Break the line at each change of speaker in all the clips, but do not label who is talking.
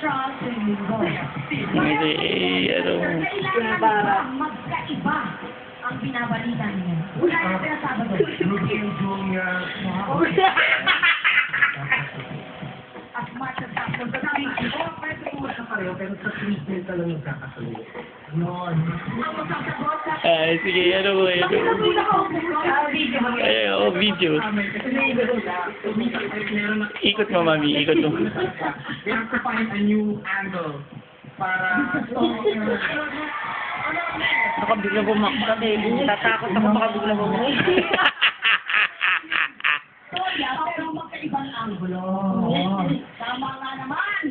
Central sa Linggo.
Hindi, ano.
Magkaiba ang binabalita niya. Wala yung pinasabado. As much as possible. Pwede mo sa pareho, pero sa treatment ka lang nagkakasalit. Yun. Ang magsasagot sa...
Ay, sige, ano mo, ano. Ay, oh, video. Ikot mo, mami, ikot mo.
We have to find a new angle para
Baka bigla bumakta eh. Tatakot ako baka bigla bumakta.
Sorry, pero magkaibang anggulo. Tama nga naman.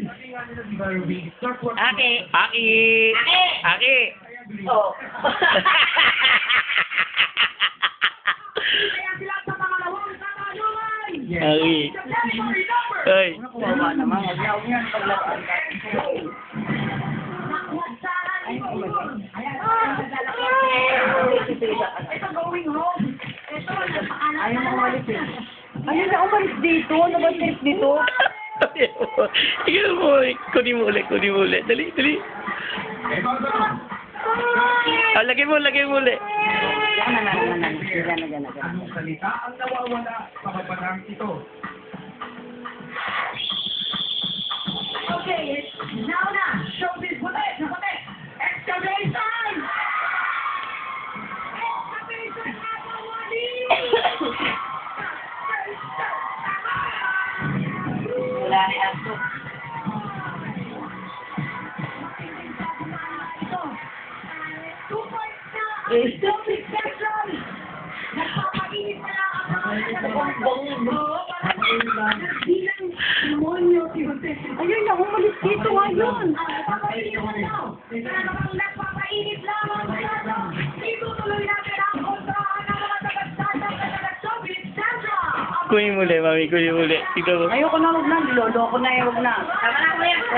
Aki!
Aki! Aki!
Oh.
Kaya sila sa pangalawang katanungan.
Aki! Ay!
Kawawa naman. Huwag yan. Paglaban ka.
Ito going home. Ito, napaalam.
Ayaw mo umalis eh. Ayaw na umalis dito. Ano ba trip dito?
Ikaw mo, kunin mo ulit, kunin mo ulit. Dali, dali. Ah, lagay mo ulit.
Yan na.
anong salita ang nawawala sa kabanang ito.
Okay, now na. Showbiz puti, na puti. Excavation! Excavation at wali!
Wala na aso.
Two points na ang showbiz session. Nagpapainit na lang ang bilang demonyo si Jose.
Ayun na, umalis dito ngayon.
Nagpapainit na daw. Nagpapainit lang ang masyado. Itutuloy natin ang kontrahan ng mga taga-stand-up na taga-showbiz Sandra.
Kunin mo ulit, mami, kunin mo ulit. Tignan mo.
Ayoko na, huwag na. Niloloko na eh, huwag na. Tama na, kuya.